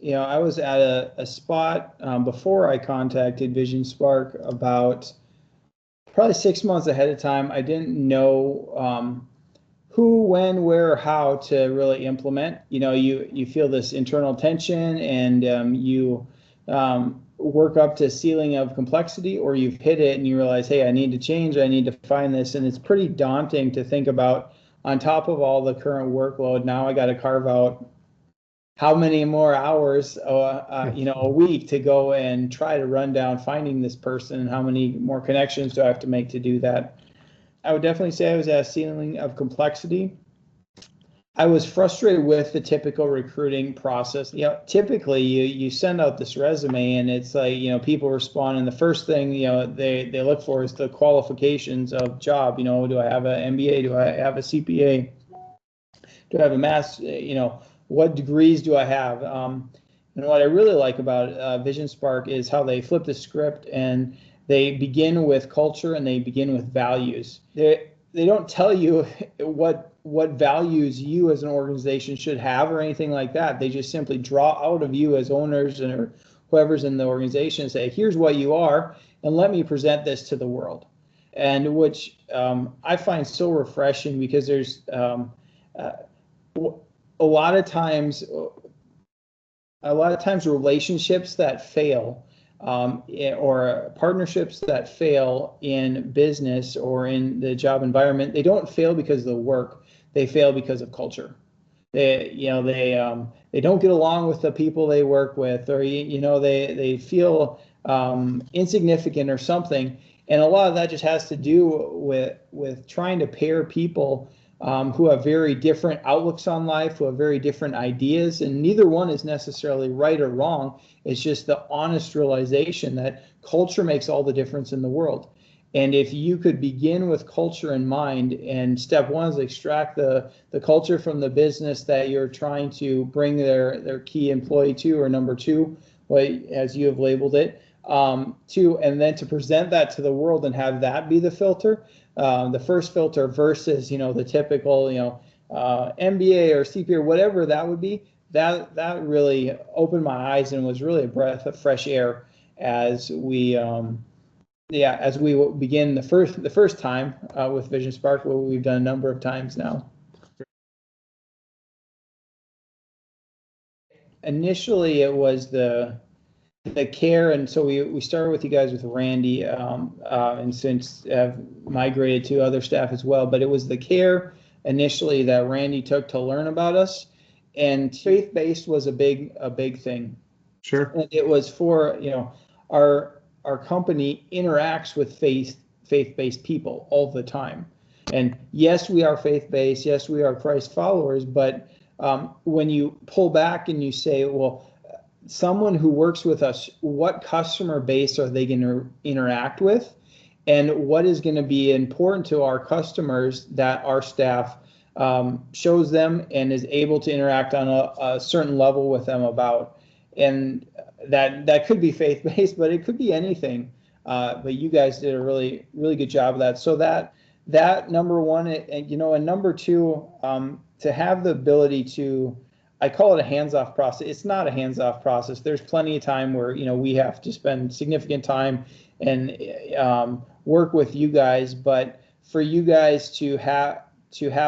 I was at a spot before I contacted Vision Spark about probably 6 months ahead of time. I didn't know who, when, where, how to really implement. You feel this internal tension, and you work up to a ceiling of complexity, or you've hit it and you realize, hey, I need to change, I need to find this. And it's pretty daunting to think about, on top of all the current workload, now I got to carve out how many more hours a week to go and try to run down finding this person, and how many more connections do I have to make to do that. I would definitely say I was at a ceiling of complexity. I was frustrated with the typical recruiting process. Typically you send out this resume, and it's like, people respond, and the first thing, they look for is the qualifications of job. Do I have an MBA? Do I have a CPA? Do I have a master's? What degrees do I have? And what I really like about Vision Spark is how they flip the script, and they begin with culture and they begin with values. They don't tell you what values you as an organization should have or anything like that. They just simply draw out of you as owners or whoever's in the organization and say, here's what you are, and let me present this to the world. And which I find so refreshing, because there's a lot of times relationships that fail, or partnerships that fail in business or in the job environment, they don't fail because of the work. They fail because of culture. They don't get along with the people they work with, or they feel insignificant or something. And a lot of that just has to do with trying to pair people who have very different outlooks on life, who have very different ideas, and neither one is necessarily right or wrong. It's just the honest realization that culture makes all the difference in the world. And if you could begin with culture in mind, and step one is extract the culture from the business that you're trying to bring their key employee to, or number two, as you have labeled it, and then to present that to the world and have that be the filter. The first filter versus, the typical, MBA or CPA or whatever that would be, that really opened my eyes and was really a breath of fresh air as we begin the first time with Vision Spark, what we've done a number of times now. Initially, it was the care, and so we started with you guys with Randy, and since have migrated to other staff as well. But it was the care initially that Randy took to learn about us, and faith-based was a big thing. Sure. And it was for our company interacts with faith-based people all the time, and yes, we are faith-based, yes, we are Christ followers, but when you pull back and you say, well, someone who works with us, what customer base are they going to interact with, and what is going to be important to our customers that our staff shows them and is able to interact on a certain level with them about. And that could be faith-based, but it could be anything. But you guys did a really, really good job of that. So that number one, and number two, to have the ability to, I call it a hands-off process. It's not a hands-off process. There's plenty of time where we have to spend significant time and work with you guys. But for you guys to have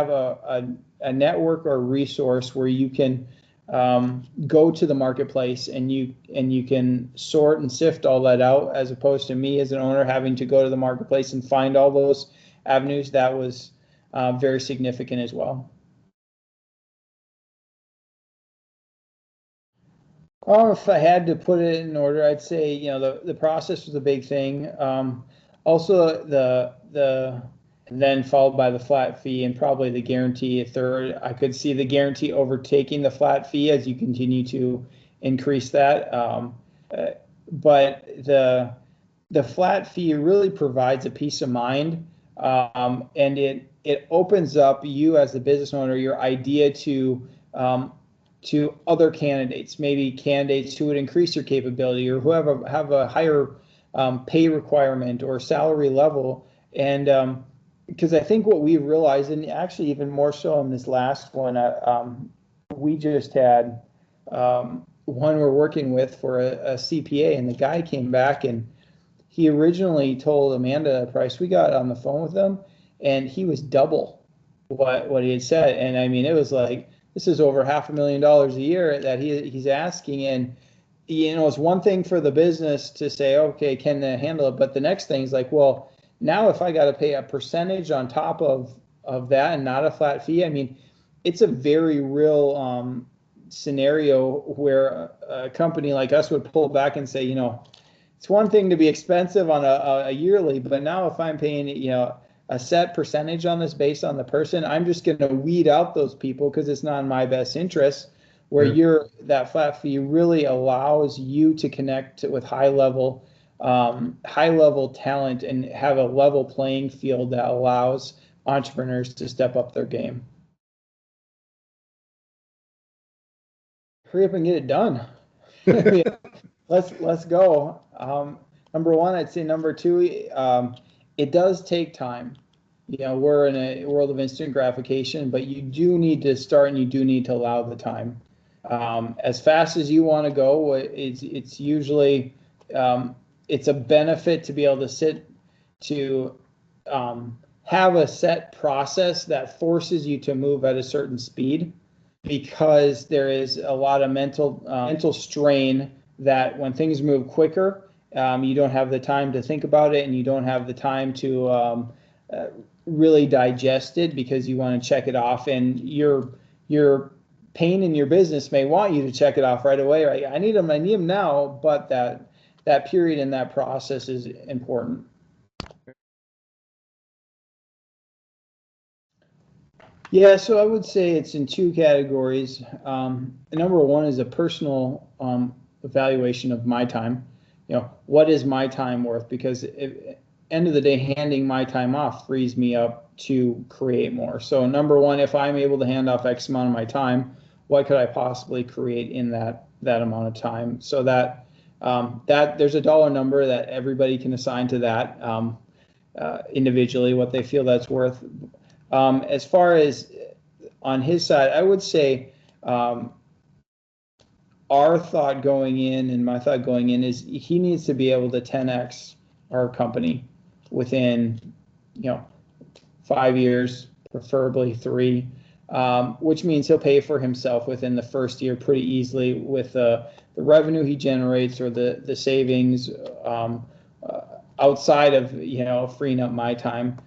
a network or a resource where you can go to the marketplace and you can sort and sift all that out, as opposed to me as an owner having to go to the marketplace and find all those avenues, that was very significant as well. If I had to put it in order, I'd say the process was a big thing. Also the and then followed by the flat fee, and probably the guarantee a third. I could see the guarantee overtaking the flat fee as you continue to increase that. But the flat fee really provides a peace of mind, and it opens up you as the business owner, your idea to other candidates, maybe candidates who would increase your capability or who have a higher pay requirement or salary level. And because I think what we realized, and actually even more so in this last one, we just had one we're working with for a CPA, and the guy came back and he originally told Amanda a price. We got on the phone with him, and he was double what he had said. And I mean, it was like, this is over $500,000 a year that he's asking. And it's one thing for the business to say, okay, can they handle it? But the next thing is like, well, now if I got to pay a percentage on top of that and not a flat fee, I mean, it's a very real scenario where a company like us would pull back and say, it's one thing to be expensive on a yearly, but now if I'm paying, a set percentage on this based on the person, I'm just going to weed out those people because it's not in my best interest. Where that flat fee really allows you to connect with high level talent and have a level playing field that allows entrepreneurs to step up their game. Hurry up and get it done. Let's go. Number one, I'd say number two, it does take time. We're in a world of instant gratification, but you do need to start and you do need to allow the time. As fast as you want to go, it's usually it's a benefit to be able to have a set process that forces you to move at a certain speed, because there is a lot of mental strain that when things move quicker, you don't have the time to think about it, and you don't have the time to really digest it because you want to check it off, and your pain in your business may want you to check it off right away. Right? I need them now, but that period in that process is important. Yeah, so I would say it's in two categories. Number one is a personal evaluation of my time. What is my time worth? Because end of the day, handing my time off frees me up to create more. So number one, if I'm able to hand off X amount of my time, what could I possibly create in that amount of time? So that there's a dollar number that everybody can assign to that individually, what they feel that's worth. As far as on his side, I would say our thought going in and my thought going in is he needs to be able to 10x our company within 5 years, preferably 3, which means he'll pay for himself within the first year pretty easily with the revenue he generates or the savings outside of freeing up my time.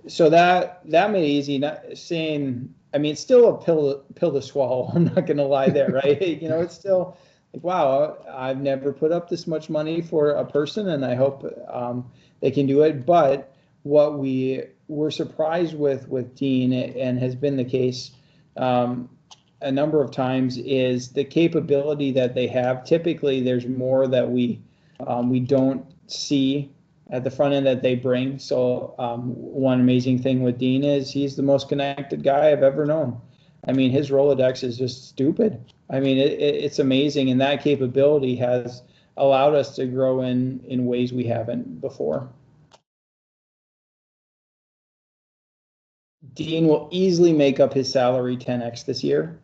So that made it easy. Not saying, I mean, it's still a pill to swallow. I'm not going to lie there, right? It's still like, wow, I've never put up this much money for a person, and I hope they can do it. But what we were surprised with Dean, and has been the case a number of times, is the capability that they have. Typically, there's more that we don't see at the front end that they bring. So one amazing thing with Dean is he's the most connected guy I've ever known. I mean, his Rolodex is just stupid. I mean, it's amazing, and that capability has allowed us to grow in ways we haven't before. Dean will easily make up his salary 10x this year.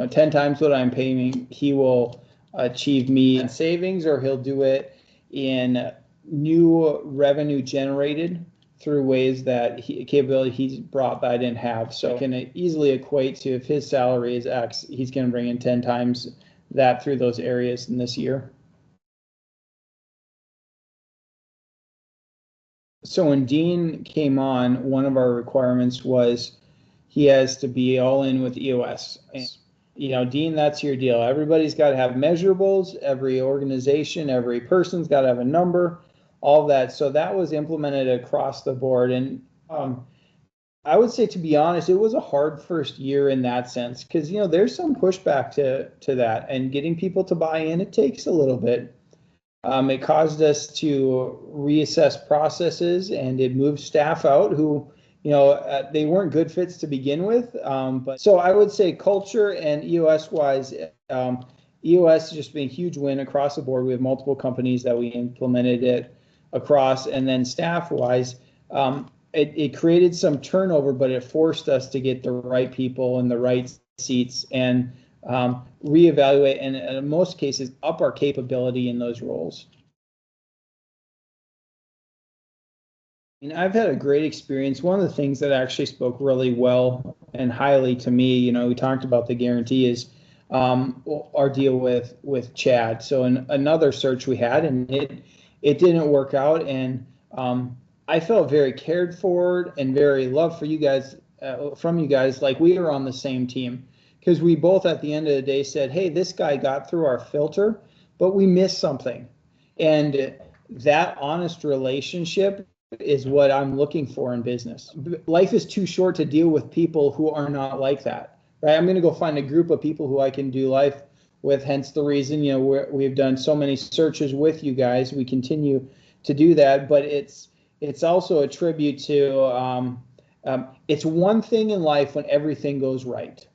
10 times what I'm paying, he will achieve me in savings, or he'll do it in new revenue generated through ways that capability he's brought that I didn't have. So it can easily equate to, if his salary is X, he's going to bring in 10 times that through those areas in this year. So when Dean came on, one of our requirements was he has to be all in with EOS. And, Dean, that's your deal. Everybody's got to have measurables. Every organization, every person's got to have a number, all of that. So that was implemented across the board. And I would say, to be honest, it was a hard first year in that sense, because, there's some pushback to that, and getting people to buy in, it takes a little bit. It caused us to reassess processes, and it moved staff out who, they weren't good fits to begin with. But so I would say culture and EOS wise, EOS has just been a huge win across the board. We have multiple companies that we implemented it across, and then staff wise, it created some turnover, but it forced us to get the right people in the right seats. And reevaluate, and in most cases, up our capability in those roles. And I've had a great experience. One of the things that actually spoke really well and highly to me, we talked about the guarantee, is our deal with Chad. So in another search we had, and it didn't work out, and I felt very cared for and very loved for you guys, from you guys, like we were on the same team, because we both at the end of the day said, hey, this guy got through our filter, but we missed something. And that honest relationship is what I'm looking for in business. Life is too short to deal with people who are not like that, right? I'm going to go find a group of people who I can do life with, hence the reason, we've done so many searches with you guys. We continue to do that, but it's also a tribute to, it's one thing in life when everything goes right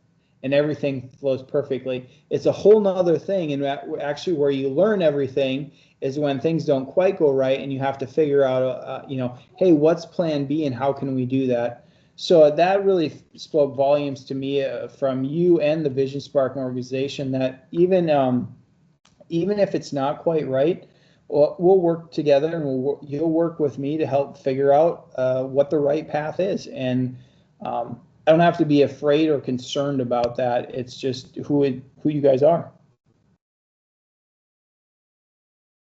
and everything flows perfectly. It's a whole nother thing, and actually where you learn everything is when things don't quite go right, and you have to figure out, hey, what's plan B and how can we do that? So that really spoke volumes to me from you and the Vision Spark organization, that even if it's not quite right, we'll work together, and you'll work with me to help figure out what the right path is. And I don't have to be afraid or concerned about that. It's just who you guys are.